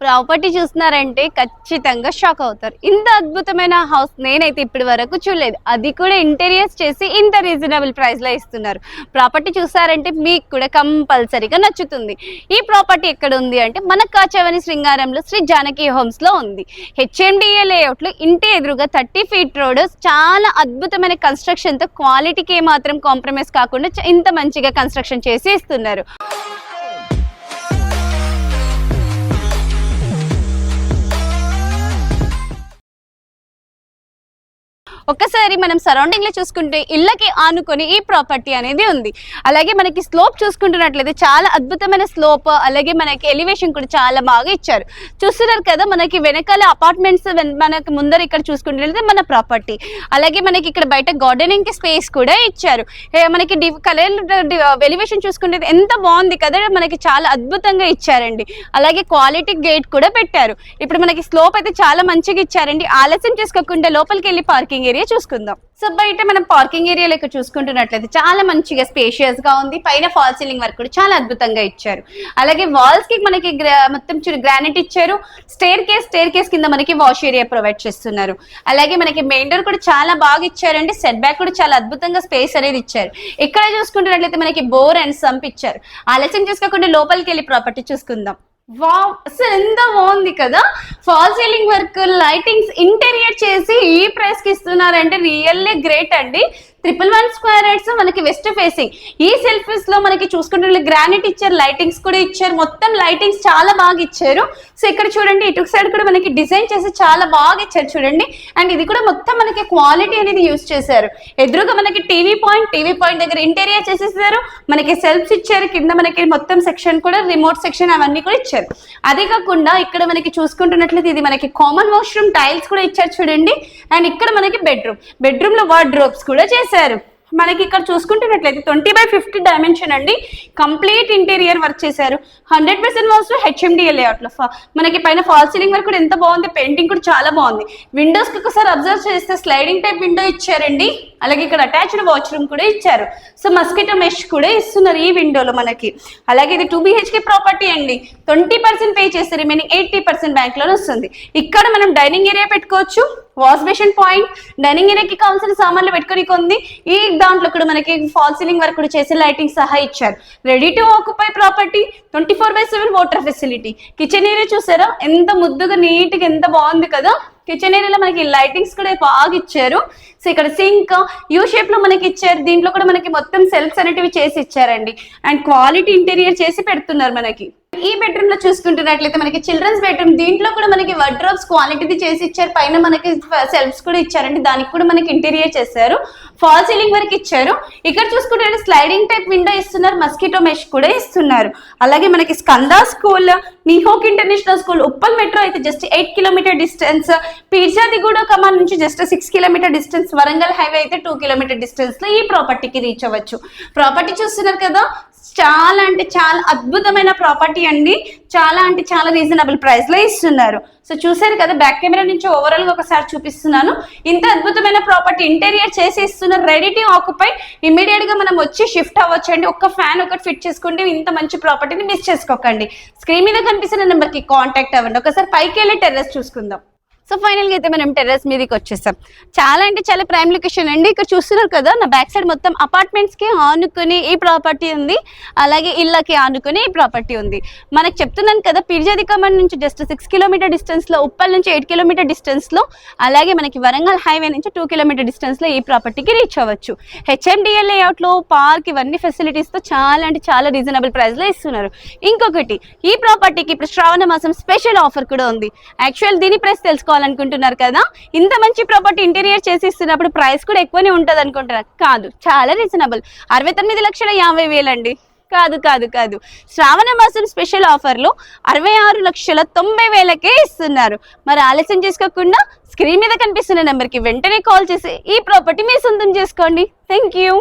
Property చూస్తున్నారంటే ఖచ్చితంగా shock అవుతారు. ఇంత అద్భుతమైన హౌస్ నేనైతే ఇప్పటి వరకు చూడలేదు. అది కూడా ఇంటీరియర్స్ చేసి ఇంత రీజనబుల్ ప్రైస్ లో ఇస్తున్నారు. ప్రాపర్టీ చూసారంటే మీకు కూడా కంపల్సరీగా నచ్చుతుంది. ఈ ప్రాపర్టీ ఎక్కడ ఉంది అంటే మన కాచవని శృంగారంలో శ్రీ జానకి హోమ్స్ లో ఉంది. హెచ్ఎండిఏ లేఅవుట్ లో ఇంటి ఎదురుగా 30 feet రోడ్, చాలా అద్భుతమైన కన్స్ట్రక్షన్ తో క్వాలిటీకి మాత్రం కాంప్రమైజ్ కాకుండా ఇంత మంచిగా కన్స్ట్రక్షన్ చేసి ఇస్తున్నారు. ఒక్కసారి మనం సరౌండింగ్ లో చూసుకుంటే ఇళ్ళకి ఆనుకొని ఈ ప్రాపర్టీ అనేది ఉంది. అలాగే మనకి స్లోప్ చూసుకుంటున్నట్లయితే చాలా అద్భుతమైన స్లోప్, అలాగే మనకి ఎలివేషన్ కూడా చాలా బాగా ఇచ్చారు. చూస్తున్నారు కదా, మనకి వెనకాల అపార్ట్మెంట్స్, మనకి ముందర ఇక్కడ చూసుకుంటున్నట్లయితే మన ప్రాపర్టీ. అలాగే మనకి ఇక్కడ బయట గార్డెనింగ్ కి స్పేస్ కూడా ఇచ్చారు. మనకి కలర్ ఎలివేషన్ చూసుకుంటే ఎంత బాగుంది కదా, మనకి చాలా అద్భుతంగా ఇచ్చారండి. అలాగే క్వాలిటీ గేట్ కూడా పెట్టారు. ఇప్పుడు మనకి స్లోప్ అయితే చాలా మంచిగా ఇచ్చారండి. ఆలస్యం చేసుకోకుండా లోపలికి వెళ్ళి పార్కింగ్ ఏరియా చూసుకుందాం. సో బయట మనం పార్కింగ్ ఏరియాలో ఇక్కడ చూసుకుంటున్నట్లయితే చాలా మంచిగా స్పేషియస్ గా ఉంది. పైన ఫాల్ సీలింగ్ వర్క్ కూడా చాలా అద్భుతంగా ఇచ్చారు. అలాగే వాల్స్ కి మనకి మొత్తం గ్రానైట్ ఇచ్చారు. స్టేర్ కేస్ కింద మనకి వాష్ ఏరియా ప్రొవైడ్ చేస్తున్నారు. అలాగే మనకి మెయిన్ డోర్ కూడా చాలా బాగా ఇచ్చారండి. సెట్ బ్యాక్ కూడా చాలా అద్భుతంగా స్పేస్ అనేది ఇచ్చారు. ఇక్కడ చూసుకుంటున్నట్లయితే మనకి బోర్ అండ్ సంప్ ఇచ్చారు. ఆలస్యం చేసుకోకుండా లోపలికి వెళ్ళి ప్రాపర్టీ చూసుకుందాం. వావ్, అసలు ఎంత బాగుంది కదా. Fall ceiling work, lightings, interior చేసి ఈ ప్రైస్ కి ఇస్తున్నారంటే రియల్లీ గ్రేట్ అండి. 111 స్క్వేర్ యార్డ్స్ మనకి వెస్ట్ ఫేసింగ్. ఈ సెల్ఫీస్ లో మనకి చూసుకుంటే గ్రానైట్ ఇచ్చారు, లైటింగ్స్ కూడా ఇచ్చారు. మొత్తం లైటింగ్స్ చాలా బాగా ఇచ్చారు. సో ఇక్కడ చూడండి, ఇటు సైడ్ కూడా మనకి డిజైన్ చేసి చాలా బాగా ఇచ్చారు చూడండి. అండ్ ఇది కూడా మొత్తం మనకి క్వాలిటీ అనేది యూజ్ చేశారు. ఎదురుగా మనకి టీవీ పాయింట్ దగ్గర ఇంటీరియర్ చేసేసారు. మనకి సెల్ఫ్స్ ఇచ్చారు. కింద మనకి మొత్తం సెక్షన్ కూడా, రిమోట్ సెక్షన్ అవన్నీ కూడా ఇచ్చారు. అదే కాకుండా ఇక్కడ మనకి చూసుకుంటున్నట్లయితే ఇది మనకి కామన్ వాష్రూమ్ టైల్స్ కూడా ఇచ్చారు చూడండి. అండ్ ఇక్కడ మనకి బెడ్రూమ్ లో వార్డ్రోబ్స్ కూడా చేశారు. మనకి ఇక్కడ చూసుకుంటున్నట్లయితే 20/50 డైమెన్షన్ అండి. కంప్లీట్ ఇంటీరియర్ వర్క్ చేశారు. 100% వాల్స్ హెచ్ఎండిఏ లేఅవుట్ లో మనకి పైన ఫాల్ సీలింగ్ వర్క్ కూడా ఎంత బాగుంది. పెయింటింగ్ కూడా చాలా బాగుంది. విండోస్ కి ఒకసారి అబ్జర్వ్ చేస్తే స్లైడింగ్ టైప్ విండో ఇచ్చారండి. అలాగే ఇక్కడ అటాచ్డ్ వాష్రూమ్ కూడా ఇచ్చారు. సో మస్కిటో మెష్ కూడా ఇస్తున్నారు ఈ విండోలో మనకి. అలాగే ఇది 2 BHK ప్రాపర్టీ అండి. 20% పే చేస్తే రిమైనింగ్ 80% బ్యాంక్ లోనే వస్తుంది. ఇక్కడ మనం డైనింగ్ ఏరియా పెట్టుకోవచ్చు. వాష్ బేసిన్ పాయింట్, డైనింగ్ ఏరియాకి కావాల్సిన సామాన్లు పెట్టుకోనికి ఉంది. ఈ దాంట్లో కూడా మనకి ఫాల్ సీలింగ్ వర్క్ కూడా చేసి లైటింగ్ సహా ఇచ్చారు. Ready to occupy property, 24/7 water facility. Kitchen area చూసారా ఎంత ముద్దుగా నీట్ గా ఎంత బాగుంది కదా. కిచెన్ ఏరియాలో మనకి లైటింగ్స్ కూడా బాగా ఇచ్చారు. సో ఇక్కడ సింక్ యూ షేప్ లో మనకి ఇచ్చారు. దీంట్లో కూడా మనకి మొత్తం సెల్ఫ్స్ అనేటివి చేసి ఇచ్చారండి. అండ్ క్వాలిటీ ఇంటీరియర్ చేసి పెడుతున్నారు మనకి. ఈ బెడ్రూమ్ లో చూసుకుంటున్నట్లయితే మనకి చిల్డ్రన్స్ బెడ్రూమ్. దీంట్లో కూడా మనకి వార్డ్రోబ్స్ క్వాలిటీ చేసి ఇచ్చారు. పైన మనకి సెల్ఫ్స్ కూడా ఇచ్చారండి. దానికి కూడా మనకి ఇంటీరియర్ చేశారు. ఫాల్ సీలింగ్ వరకు ఇచ్చారు. ఇక్కడ చూసుకుంటే స్లైడింగ్ టైప్ విండో ఇస్తున్నారు. మస్కిటో మెష్ కూడా ఇస్తున్నారు. అలాగే మనకి స్కందా స్కూల్, నిహోక్ ఇంటర్నేషనల్ స్కూల్, ఉప్పల్ మెట్రో అయితే జస్ట్ 8 కిలోమీటర్ డిస్టెన్స్. పీర్జాదిగూడ కమాన్ నుంచి just 6 kilometre distance. Warangal highway అయితే 2 కిలోమీటర్ డిస్టెన్స్ లో ఈ ప్రాపర్టీకి రీచ్ అవ్వచ్చు. ప్రాపర్టీ చూస్తున్నారు కదా, చాలా అంటే చాలా అద్భుతమైన ప్రాపర్టీ అండి. చాలా అంటే చాలా రీజనబుల్ ప్రైస్ లో ఇస్తున్నారు. సో చూసారు కదా, బ్యాక్ కెమెరా నుంచి ఓవరాల్ గా ఒకసారి చూపిస్తున్నాను. ఇంత అద్భుతమైన ప్రాపర్టీ ఇంటీరియర్ చేసి ఇస్తున్నారు. Ready to occupy. ఇమీడియట్ గా మనం వచ్చి షిఫ్ట్ అవ్వచ్చండి. ఒక్క ఫ్యాన్ ఒకటి ఫిట్ చేసుకుంటే ఇంత మంచి ప్రాపర్టీని మిస్ చేసుకోకండి. స్క్రీన్ మీద కనిపిస్తున్న నెంబర్ కి కాంటాక్ట్ అవ్వండి. ఒకసారి పైకి వెళ్ళి టెర్రస్ చూసుకుందాం. సో ఫైనల్ గా అయితే మనం టెర్రస్ మీదకి వచ్చేసాం. చాలా అంటే చాలా ప్రైమ్ లొకేషన్ అండి. ఇక్కడ చూస్తున్నారు కదా, నా బ్యాక్ సైడ్ మొత్తం అపార్ట్మెంట్స్ కి ఆనుకుని ఈ ప్రాపర్టీ ఉంది. అలాగే ఇళ్ళకి ఆనుకుని ఈ ప్రాపర్టీ ఉంది. మనకు చెప్తున్నాను కదా, పీర్జాది కమాండ్ నుంచి జస్ట్ 6 కిలోమీటర్ డిస్టెన్స్ లో, ఉప్పల్ నుంచి 8 కిలోమీటర్ డిస్టెన్స్ లో, అలాగే మనకి వరంగల్ హైవే నుంచి 2 కిలోమీటర్ డిస్టెన్స్ లో ఈ ప్రాపర్టీకి రీచ్ అవ్వచ్చు. హెచ్ఎండిఏ లేఅవుట్ లో పార్క్ ఇవన్నీ ఫెసిలిటీస్ తో చాలా అంటే చాలా రీజనబుల్ ప్రైస్ లో ఇస్తున్నారు. ఇంకొకటి, ఈ ప్రాపర్టీకి ఇప్పుడు శ్రావణ మాసం స్పెషల్ ఆఫర్ కూడా ఉంది. యాక్చువల్ దీని ప్రైస్ తెలుసుకోవాలి అనుకుంటున్నారు కదా, ఇంత మంచి ప్రాపర్టీ ఇంటీరియర్ చేసి ఇస్తున్నప్పుడు ప్రైస్ కూడా ఎక్కువనే ఉంటది అనుకుంటున్నారు. కాదు, చాలా రీజనబుల్. 69,50,000 అండి. కాదు కాదు కాదు, శ్రావణ మాసం స్పెషల్ ఆఫర్ లో 66,90,000కే ఇస్తున్నారు. మరి ఆలస్యం చేసుకోకుండా స్క్రీన్ మీద కనిపిస్తున్న నెంబర్ కి వెంటనే కాల్ చేసి ఈ ప్రాపర్టీ మీ సొంతం చేసుకోండి. Thank you.